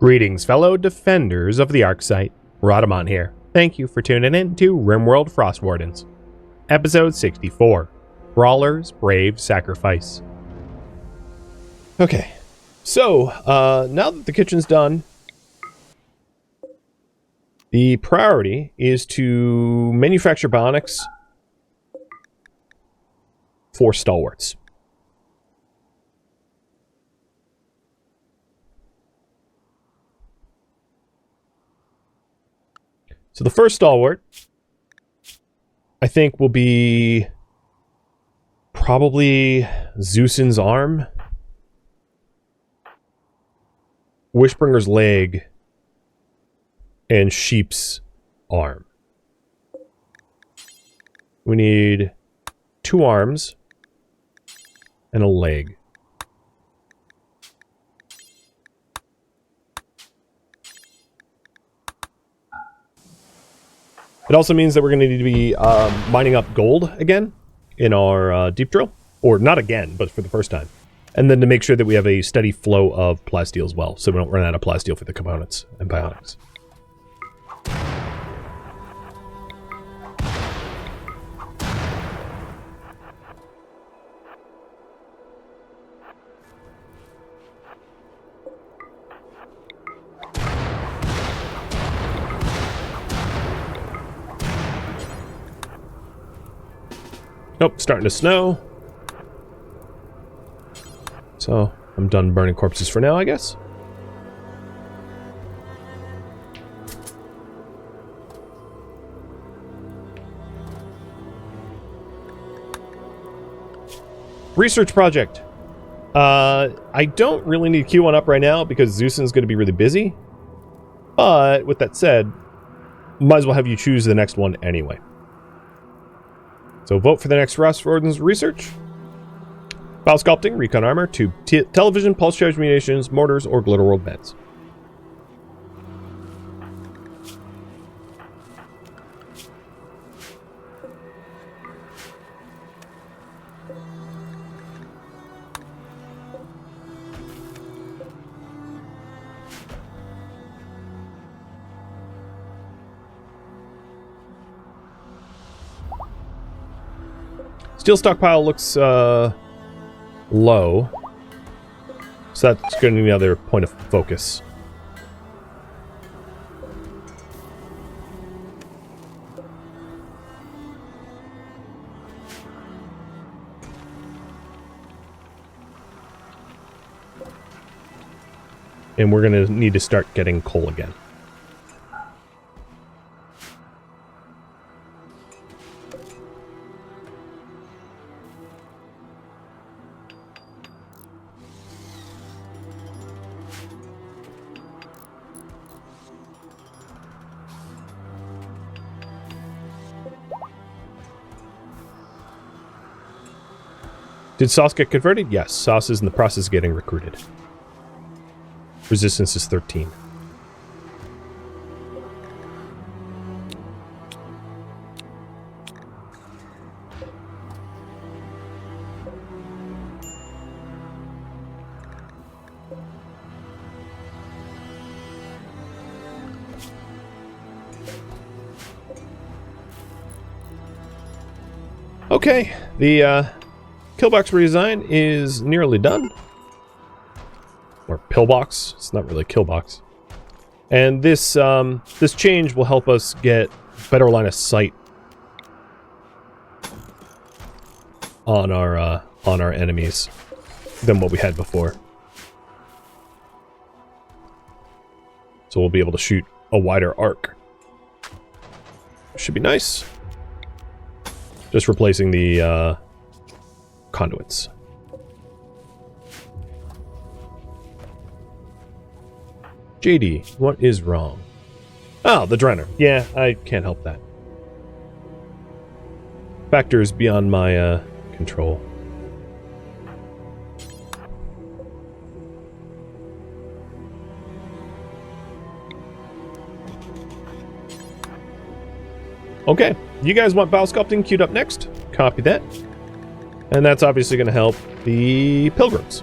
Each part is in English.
Greetings, fellow defenders of the Arcsite. Rhadamant here. Thank you for tuning in to RimWorld Frostwardens. Episode 64. Brawlers, Brave Sacrifice. Okay, so, now that the kitchen's done, the priority is to manufacture Bionics for stalwarts. So the first stalwart, I think, will be probably Zeus's arm, Wishbringer's leg, and Sheep's arm. We need 2 arms and a leg. It also means that we're going to need to be mining up gold again in our deep drill. Or not again, but for the first time. And then to make sure that we have a steady flow of plasteel as well, so we don't run out of plasteel for the components and bionics. Nope, starting to snow. So, I'm done burning corpses for now, I guess. Research project. I don't really need Q1 up right now because Zeus's going to be really busy. But, with that said, might as well have you choose the next one anyway. So vote for the next Frostwardens research. Biosculpting, recon armor, tube television, pulse charge munitions, mortars, or glitter world meds. Steel stockpile looks low, so that's going to be another point of focus. And we're going to need to start getting coal again. Did Sauce get converted? Yes, Sauce is in the process of getting recruited. Resistance is 13. Okay, the Killbox redesign is nearly done. Or pillbox. It's not really a killbox. And this this change will help us get better line of sight on our enemies than what we had before. So we'll be able to shoot a wider arc. Should be nice. Just replacing the conduits. JD, what is wrong? Oh, the Drenner. Yeah, I can't help that. Factors beyond my control. Okay, you guys want biosculpting queued up next? Copy that. And that's obviously going to help the pilgrims.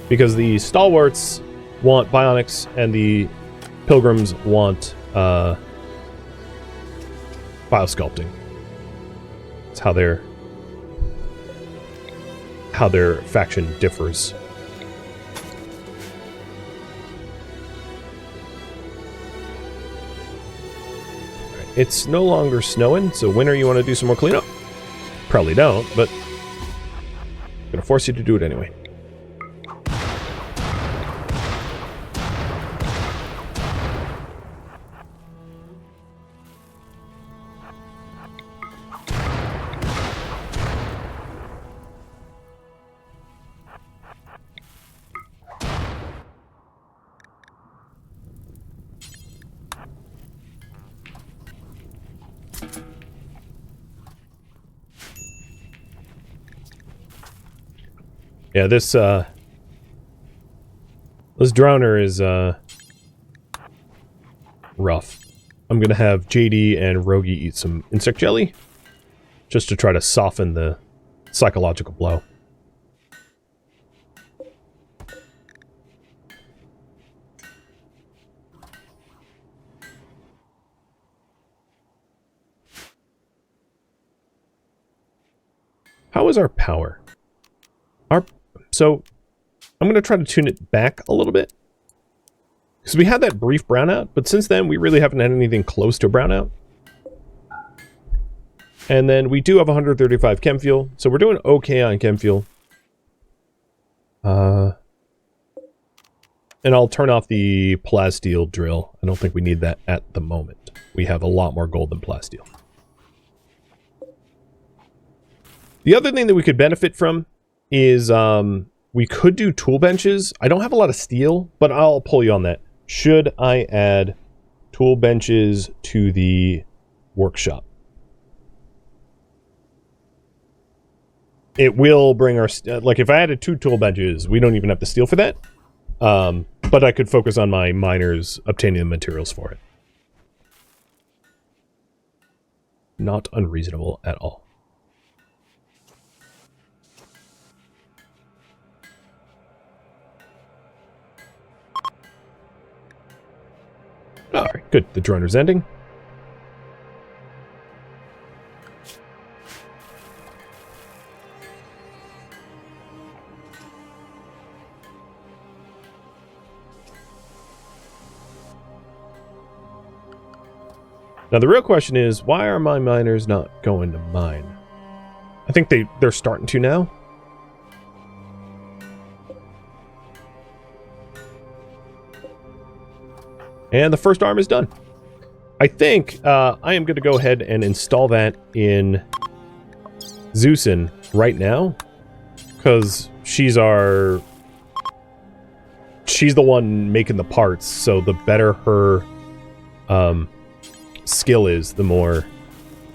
Because the stalwarts want bionics and the pilgrims want biosculpting. It's how their faction differs. It's no longer snowing, so winter, you want to do some more cleanup? Probably don't, but I'm gonna force you to do it anyway. Yeah, this droner is rough. I'm gonna have JD and Rogi eat some insect jelly just to try to soften the psychological blow. How is our power? So, I'm going to try to tune it back a little bit. Because we had that brief brownout, but since then we really haven't had anything close to brownout. And then we do have 135 chem fuel, so we're doing okay on chem fuel. And I'll turn off the plasteel drill. I don't think we need that at the moment. We have a lot more gold than plasteel. The other thing that we could benefit from is we could do tool benches. I don't have a lot of steel, but I'll pull you on that. Should I add tool benches to the workshop? It will bring our... like, if I added 2 tool benches, we don't even have the steel for that. But I could focus on my miners obtaining the materials for it. Not unreasonable at all. Alright, good. The droner's ending. Now the real question is, why are my miners not going to mine? I think they're starting to now. And the first arm is done. I think I am going to go ahead and install that in Zeusin right now. Because she's the one making the parts, so the better her skill is, the more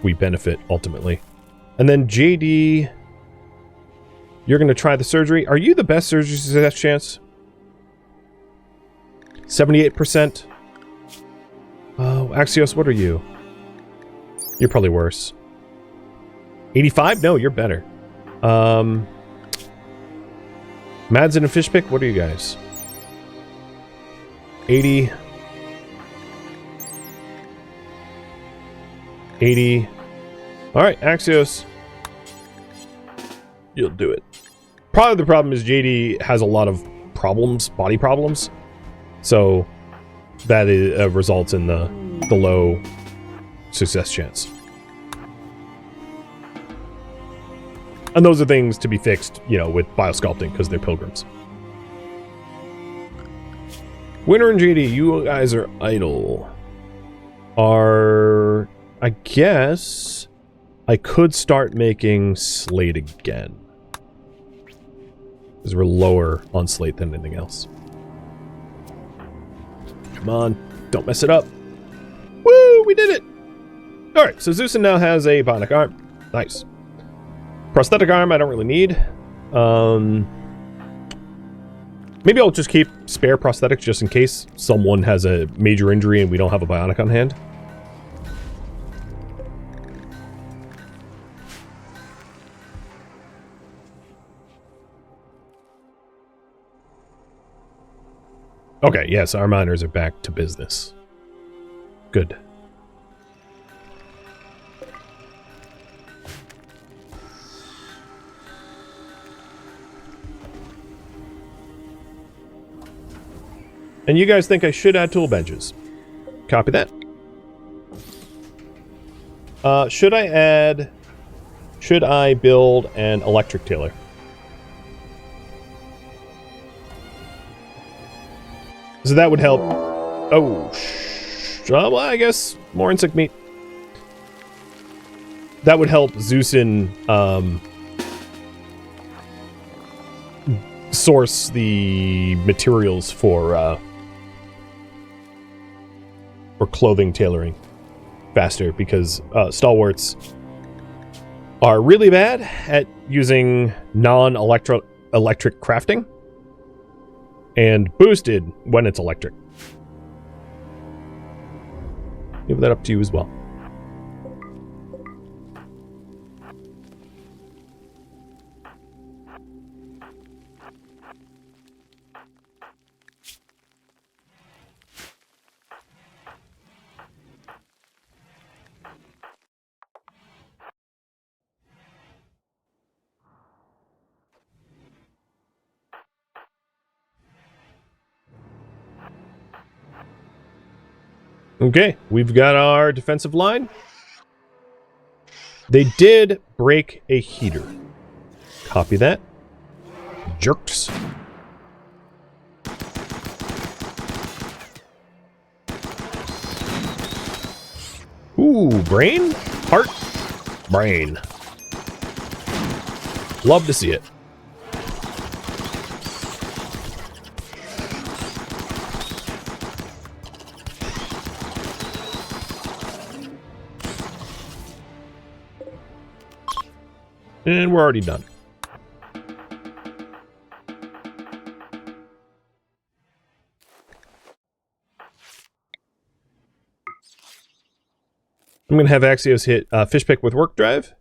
we benefit ultimately. And then JD, you're going to try the surgery. Are you the best surgery success chance? 78%. Oh, Axios, what are you? You're probably worse. 85? No, you're better. Madsen and Fishpick, what are you guys? 80. 80. Alright, Axios. You'll do it. Probably the problem is JD has a lot of problems, body problems. So that results in the low success chance. And those are things to be fixed, you know, with biosculpting, because they're pilgrims. Winter and JD, you guys are idle. I guess I could start making slate again. Because we're lower on slate than anything else. Come on, don't mess it up. Woo, we did it! Alright, so Zeusin now has a bionic arm. Nice. Prosthetic arm I don't really need. Maybe I'll just keep spare prosthetics just in case someone has a major injury and we don't have a bionic on hand. Okay, yes, our miners are back to business. Good. And you guys think I should add tool benches. Copy that. Should I build an electric tailor? So that would help. Oh, well, I guess more insect meat. That would help Zeusin source the materials for clothing tailoring faster, because stalwarts are really bad at using non-electric crafting, and boosted when it's electric. Leave that up to you as well. Okay, we've got our defensive line. They did break a heater. Copy that. Jerks. Ooh, brain? Heart? Brain. Love to see it. And we're already done. I'm going to have Axios hit fish pick with work drive.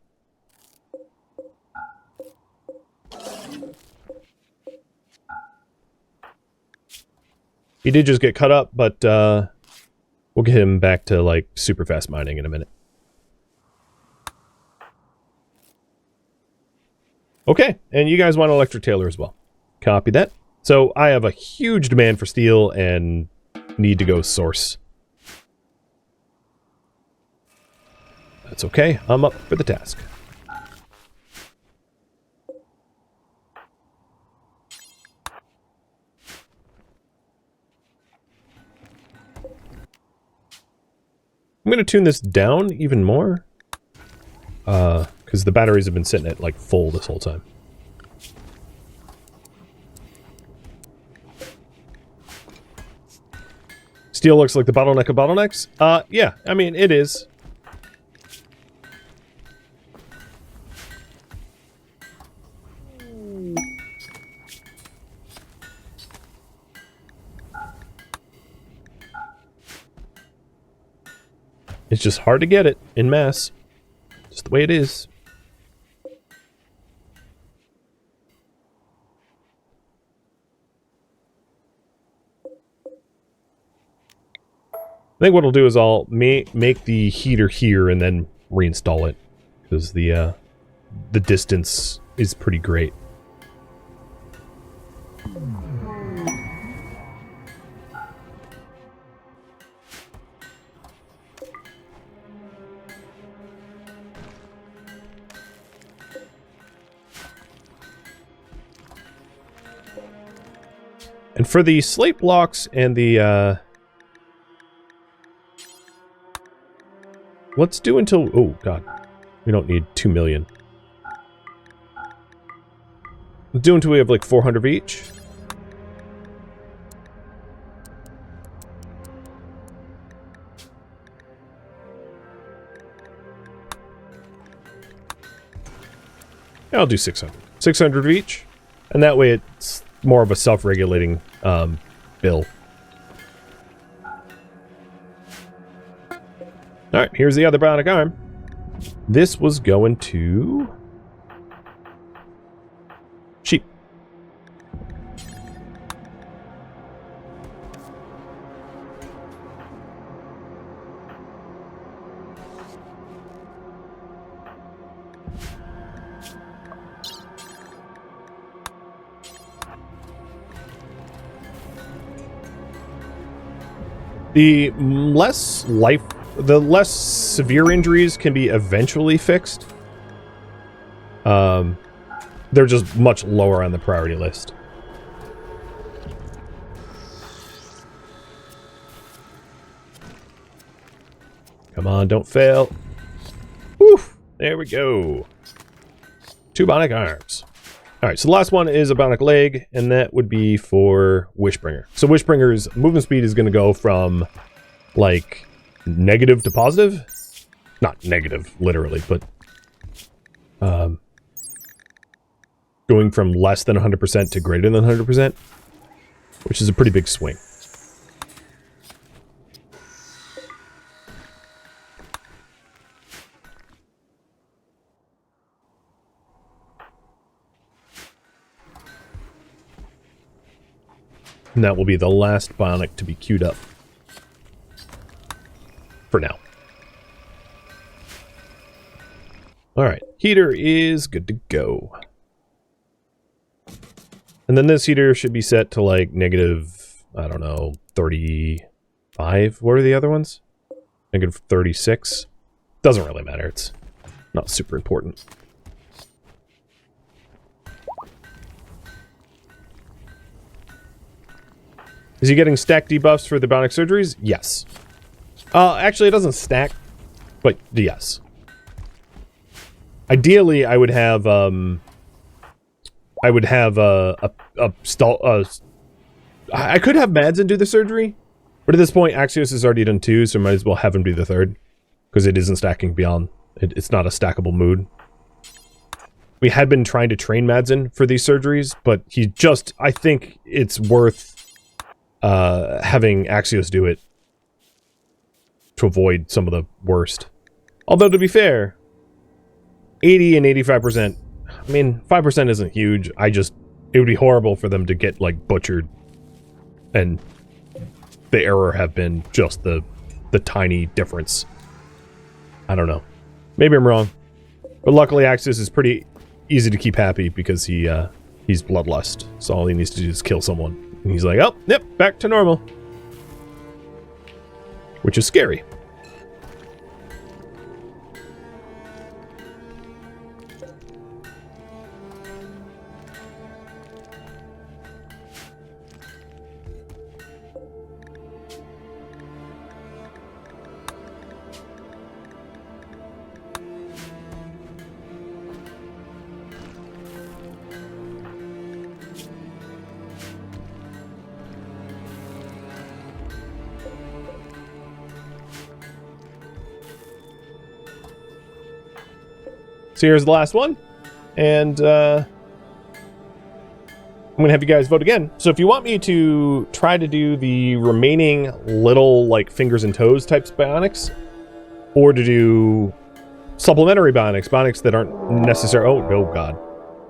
He did just get cut up, but we'll get him back to like super fast mining in a minute. Okay, and you guys want electric tailor as well. Copy that. So I have a huge demand for steel and need to go source. That's okay. I'm up for the task. I'm going to tune this down even more. Because the batteries have been sitting at like full this whole time. Steel looks like the bottleneck of bottlenecks? Yeah, I mean, it is. It's just hard to get it in mass. Just the way it is. I think what I'll do is I'll make the heater here and then reinstall it, because the distance is pretty great. And for the slate blocks and the let's do until... Oh, God. We don't need 2 million. Let's do until we have like 400 of each. Yeah, I'll do 600. 600 of each. And that way it's more of a self-regulating bill. Alright, here's the other bionic arm. This was going to... sheep. The less severe injuries can be eventually fixed. They're just much lower on the priority list. Come on, don't fail. Woof! There we go. 2 bionic arms. Alright, so the last one is a bionic leg, and that would be for Wishbringer. So Wishbringer's movement speed is going to go from, like, negative to positive? Not negative, literally, but... going from less than 100% to greater than 100%, which is a pretty big swing. And that will be the last bionic to be queued up. For now. Alright, heater is good to go. And then this heater should be set to like negative, I don't know, 35. What are the other ones? Negative 36. Doesn't really matter, it's not super important. Is he getting stack debuffs for the bionic surgeries? Yes. Actually, it doesn't stack, but yes. Ideally, I would have I could have Madsen do the surgery, but at this point, Axios has already done 2, so might as well have him do the 3rd, because it isn't stacking beyond. It's not a stackable mood. We had been trying to train Madsen for these surgeries, but he just, I think it's worth having Axios do it to avoid some of the worst. Although, to be fair, 80 and 85%, I mean, 5% isn't huge. It would be horrible for them to get, like, butchered. And the error have been just the tiny difference. I don't know. Maybe I'm wrong. But luckily, Axios is pretty easy to keep happy because he's bloodlust. So all he needs to do is kill someone. And he's like, oh, yep, back to normal. Which is scary. So here's the last one, and I'm going to have you guys vote again. So if you want me to try to do the remaining little, like, fingers and toes types bionics, or to do supplementary bionics that aren't necessary. Oh god.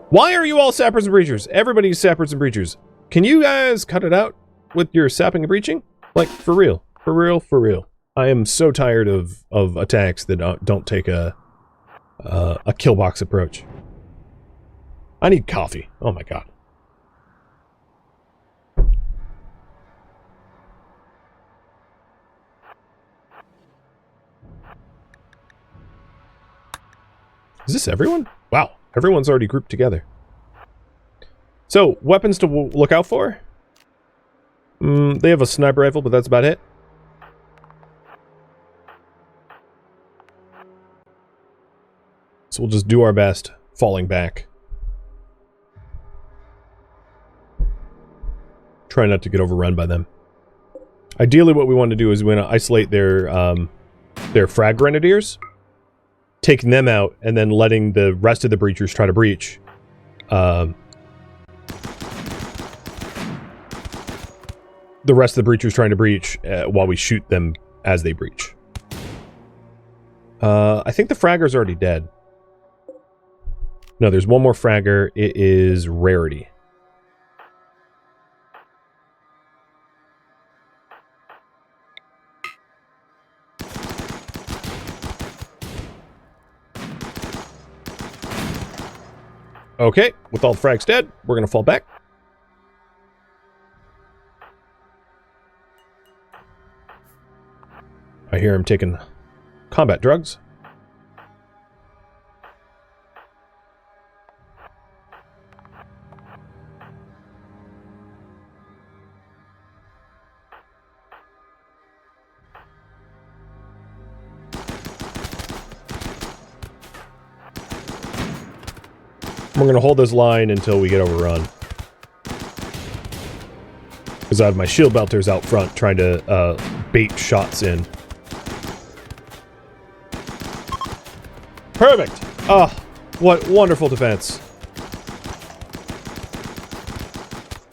Why are you all sappers and breachers? Everybody's sappers and breachers. Can you guys cut it out with your sapping and breaching? Like, for real. For real, for real. I am so tired of attacks that don't take a Killbox approach. I need coffee. Oh my god. Is this everyone? Wow, everyone's already grouped together. So, weapons to look out for? They have a sniper rifle, but that's about it. So we'll just do our best, falling back. Try not to get overrun by them. Ideally, what we want to do is we want to isolate their frag grenadiers, taking them out, and then letting the rest of the breachers try to breach. The rest of the breachers trying to breach while we shoot them as they breach. I think the fragger's already dead. No, there's one more fragger. It is Rarity. Okay, with all the frags dead, we're going to fall back. I hear him taking combat drugs. We're going to hold this line until we get overrun. Because I have my shield belters out front trying to bait shots in. Perfect! Oh, what wonderful defense.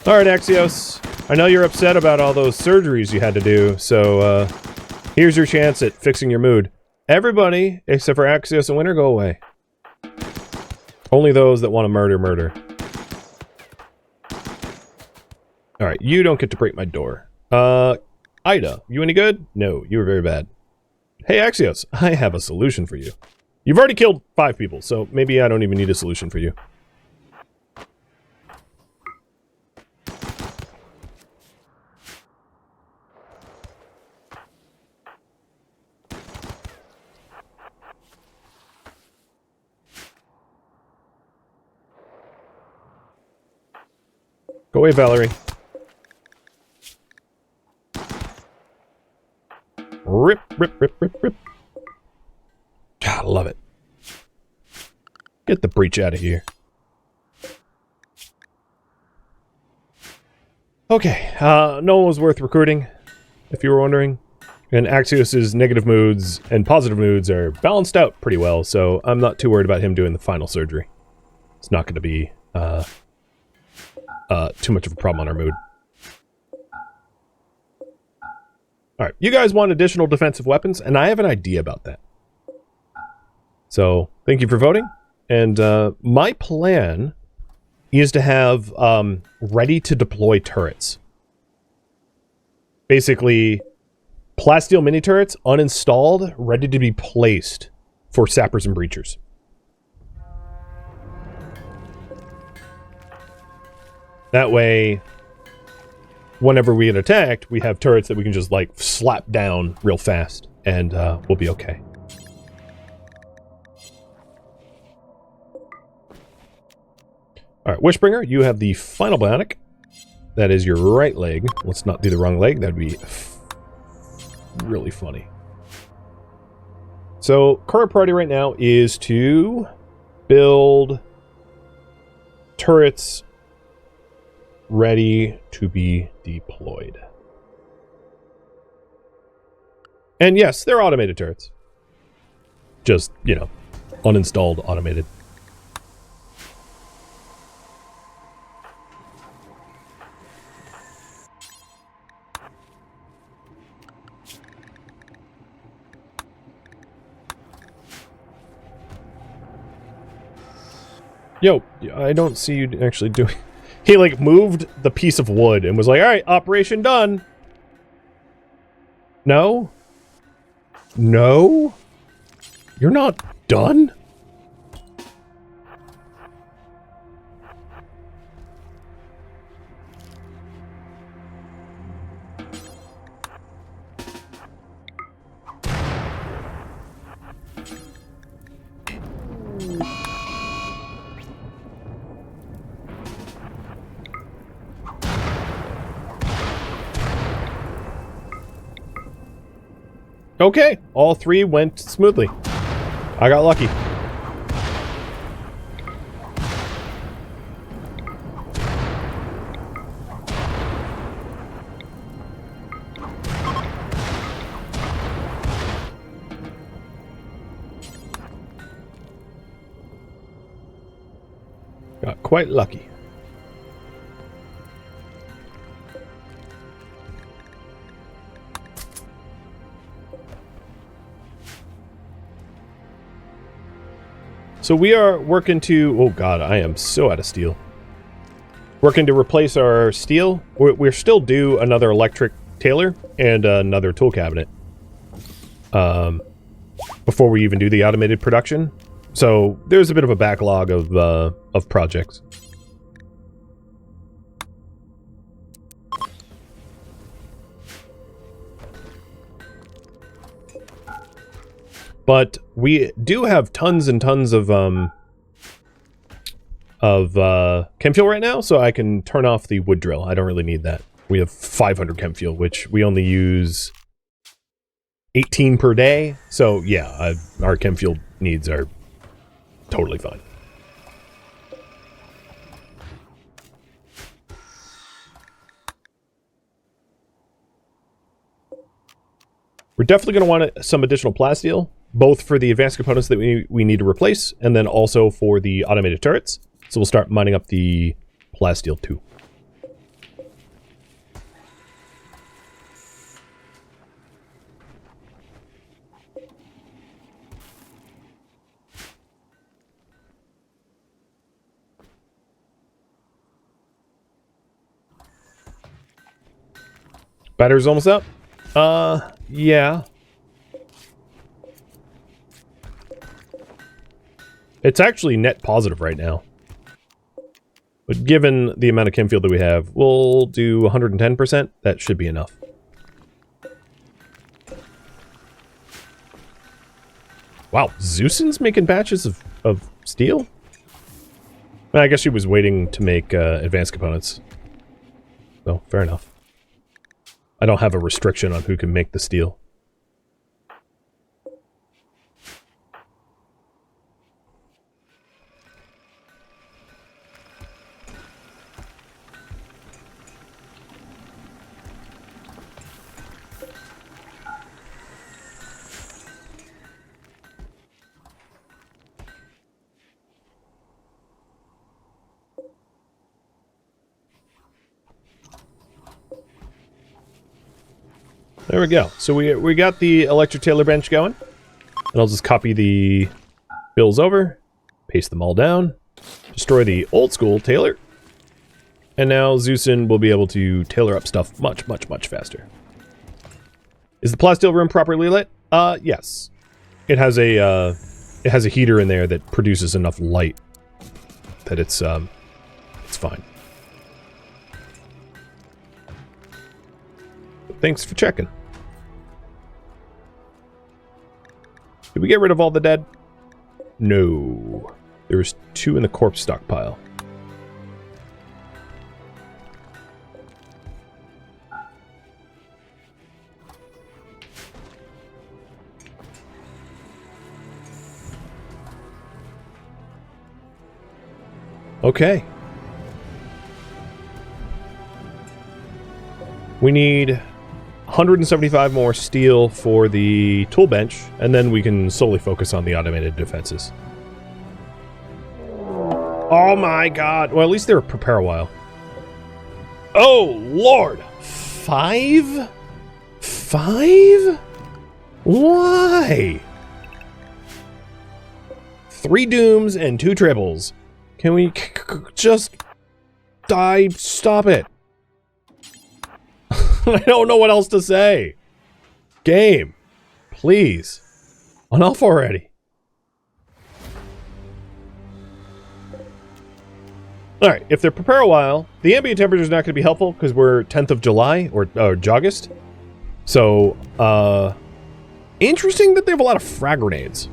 Alright, Axios. I know you're upset about all those surgeries you had to do, so here's your chance at fixing your mood. Everybody, except for Axios and Winter, go away. Only those that want to murder. Alright, you don't get to break my door. Ida, you any good? No, you were very bad. Hey, Axios, I have a solution for you. You've already killed 5 people, so maybe I don't even need a solution for you. Go away, Valerie. Rip. God, I love it. Get the breach out of here. Okay, no one was worth recruiting, if you were wondering. And Axios' negative moods and positive moods are balanced out pretty well, so I'm not too worried about him doing the final surgery. It's not going to be, too much of a problem on our mood. Alright, you guys want additional defensive weapons, and I have an idea about that. So, thank you for voting. And my plan is to have ready-to-deploy turrets. Basically, plasteel mini-turrets, uninstalled, ready to be placed for sappers and breachers. That way, whenever we get attacked, we have turrets that we can just, like, slap down real fast, and we'll be okay. Alright, Wishbringer, you have the final Bionic. That is your right leg. Let's not do the wrong leg. That'd be really funny. So, current priority right now is to build turrets ready to be deployed. And yes, they're automated turrets. Just, you know, uninstalled automated. Yo, I don't see you actually doing... He, like, moved the piece of wood and was like, alright, operation done. No? No? You're not done? Okay, all 3 went smoothly. I got lucky. Got quite lucky. So we are working to... Oh god, I am so out of steel. Working to replace our steel. We're still due another electric tailor and another tool cabinet. Before we even do the automated production. So there's a bit of a backlog of projects. But we do have tons and tons of chem fuel right now, so I can turn off the wood drill. I don't really need that. We have 500 chem fuel, which we only use 18 per day. So yeah, our chem fuel needs are totally fine. We're definitely going to want some additional plasteel, both for the advanced components that we need to replace, and then also for the automated turrets. So we'll start mining up the plasteel too. Battery's almost up. Yeah. It's actually net positive right now. But given the amount of chem fuel that we have, we'll do 110%. That should be enough. Wow, Zeusin's making batches of steel? Well, I guess she was waiting to make advanced components. So, fair enough. I don't have a restriction on who can make the steel. There we go. So we got the electric tailor bench going. And I'll just copy the bills over, paste them all down, destroy the old school tailor. And now Zeusin will be able to tailor up stuff much, much, much faster. Is the plasteel room properly lit? Yes. It has a heater in there that produces enough light that it's fine. Thanks for checking. Did we get rid of all the dead? No. There's 2 in the corpse stockpile. Okay. We need 175 more steel for the tool bench, and then we can solely focus on the automated defenses. Oh my god. Well, at least they'll prepare a while. Oh, Lord. 5? 5? Why? 3 dooms and 2 triples. Can we just die? Stop it. I don't know what else to say. Game, please. Enough already. Alright, if they prepare a while, the ambient temperature is not going to be helpful because we're 10th of July, or August. So, interesting that they have a lot of frag grenades.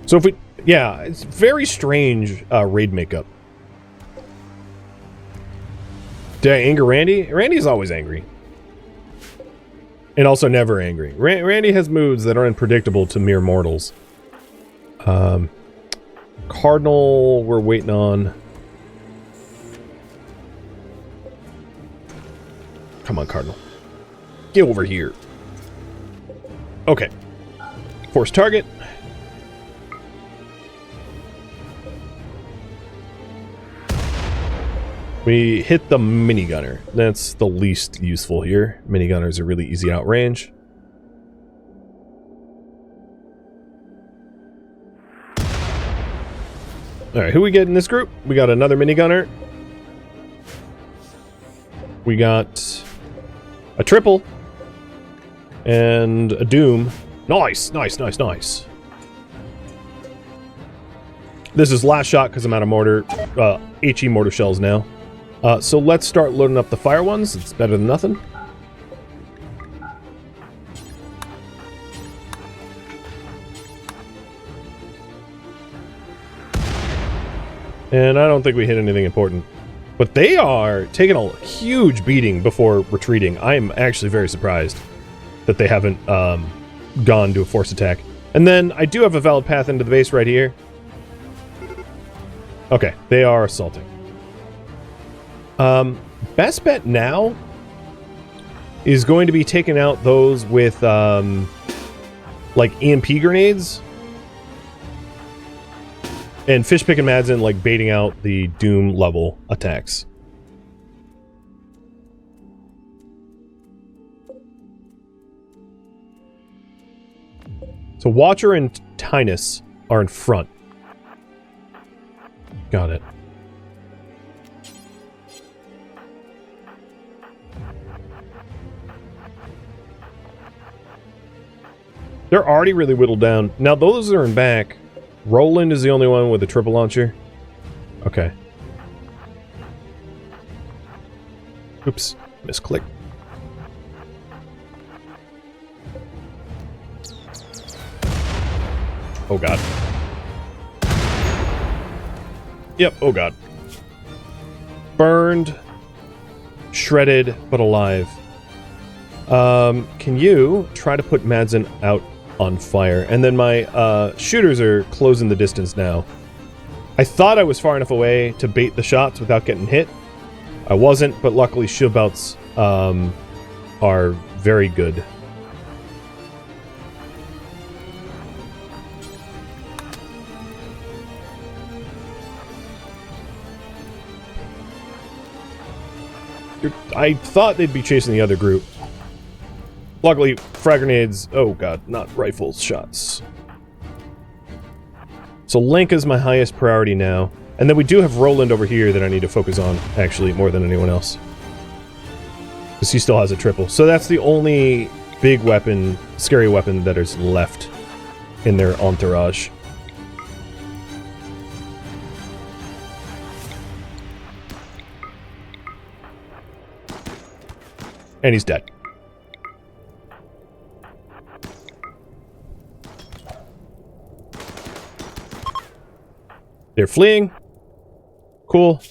So if we, yeah, it's very strange raid makeup. Did I anger Randy? Randy's always angry. And also never angry. Randy has moods that are unpredictable to mere mortals. Cardinal, we're waiting on. Come on, Cardinal. Get over here. Okay. Force target. We hit the minigunner. That's the least useful here. Minigunners are really easy to outrange. Alright, who we get in this group? We got another minigunner. We got a triple. And a doom. Nice, nice, nice, nice. This is last shot because I'm out of mortar, HE mortar shells now. So let's start loading up the fire ones. It's better than nothing. And I don't think we hit anything important. But they are taking a huge beating before retreating. I'm actually very surprised that they haven't gone to a force attack. And then I do have a valid path into the base right here. Okay, they are assaulting. Best bet now is going to be taking out those with like EMP grenades. And Fishpick and Madsen like baiting out the Doom level attacks. So Watcher and Tynus are in front. Got it. They're already really whittled down. Now those are in back. Roland is the only one with a triple launcher. Okay. Oops. Misclick. Oh god. Yep, oh god. Burned. Shredded, but alive. Can you try to put Madsen out on fire? And then my shooters are closing the distance now. I thought I was far enough away to bait the shots without getting hit. I wasn't, but luckily shield belts are very good. I thought they'd be chasing the other group. Luckily, frag grenades... Oh god, not rifles, shots. So Link is my highest priority now. And then we do have Roland over here that I need to focus on, actually, more than anyone else. Because he still has a triple. So that's the only big weapon, scary weapon that is left in their entourage. And he's dead. They're fleeing. Cool.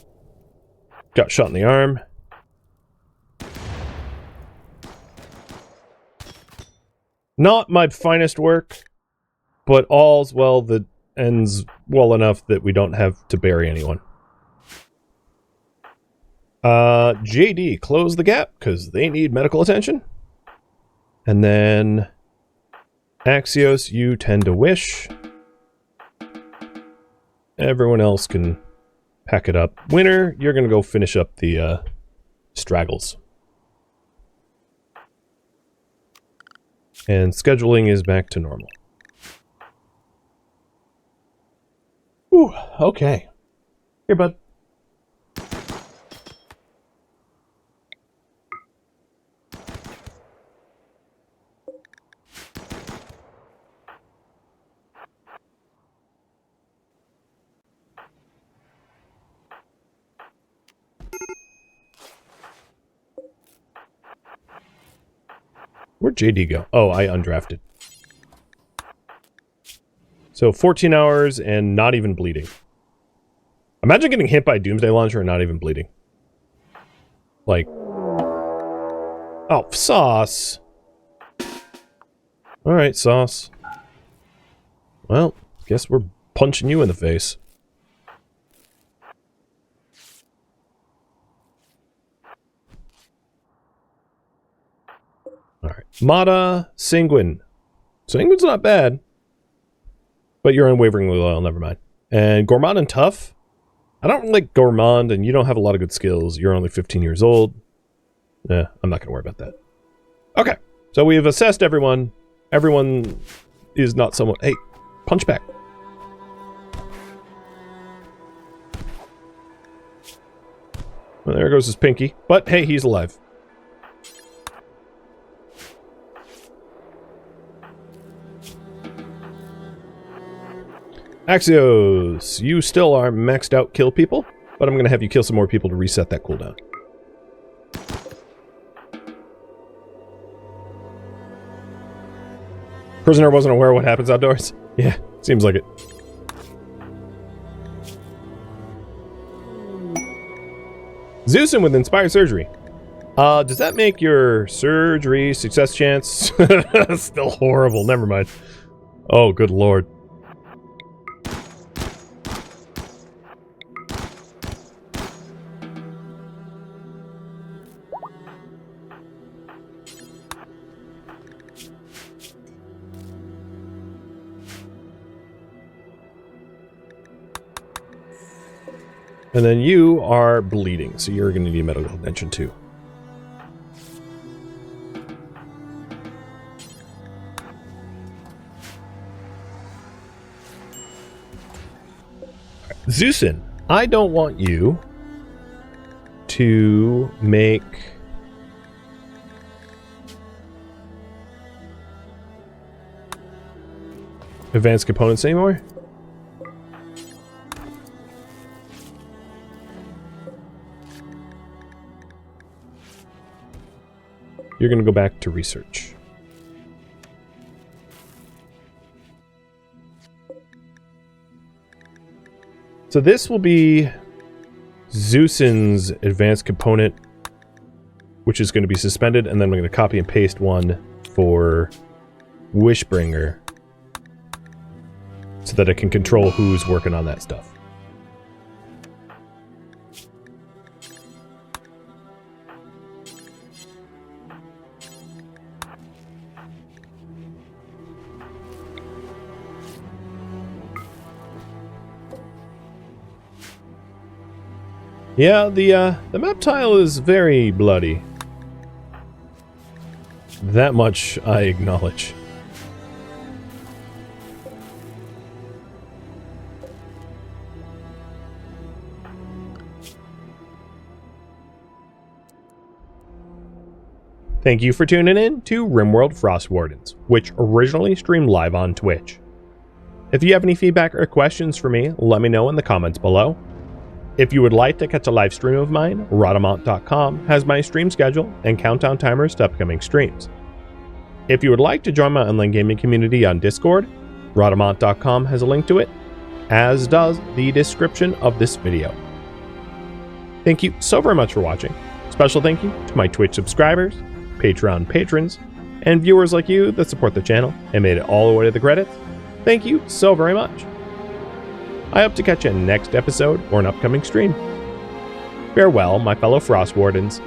Got shot in the arm. Not my finest work, but all's well that ends well enough that we don't have to bury anyone. JD, close the gap, because they need medical attention. And then Axios, you tend to wish. Everyone else can pack it up. Winner, you're going to go finish up the straggles. And scheduling is back to normal. Ooh, okay. Here, bud. Where'd JD go? Oh, I undrafted. So 14 hours and not even bleeding. Imagine getting hit by a Doomsday Launcher and not even bleeding. Like... Oh, Sauce! Alright, Sauce. Well, guess we're punching you in the face. Alright. Mata, Sanguine. Sanguine's not bad. But you're unwaveringly loyal, never mind. And Gourmand and Tough? I don't like Gourmand, and you don't have a lot of good skills. You're only 15 years old. I'm not going to worry about that. Okay. So we have assessed everyone. Everyone is not someone... Hey, punch back. Well, there goes his pinky. But, hey, he's alive. Axios, you still are maxed out kill people, but I'm going to have you kill some more people to reset that cooldown. Prisoner wasn't aware of what happens outdoors? Yeah, seems like it. Zeusin with Inspire Surgery. Does that make your surgery success chance still horrible? Never mind. Oh, good lord. And then you are bleeding, so you're going to need medical attention too. Zeusin, I don't want you to make advanced components anymore. You're going to go back to research. So this will be Zeusin's advanced component, which is going to be suspended, and then I'm going to copy and paste one for Wishbringer so that I can control who's working on that stuff. Yeah, the map tile is very bloody. That much I acknowledge. Thank you for tuning in to RimWorld Frostwardens, which originally streamed live on Twitch. If you have any feedback or questions for me, let me know in the comments below. If you would like to catch a live stream of mine, Rhadamant.com has my stream schedule and countdown timers to upcoming streams. If you would like to join my online gaming community on Discord, Rhadamant.com has a link to it, as does the description of this video. Thank you so very much for watching. Special thank you to my Twitch subscribers, Patreon patrons, and viewers like you that support the channel and made it all the way to the credits. Thank you so very much. I hope to catch you in the next episode or an upcoming stream. Farewell, my fellow Frostwardens.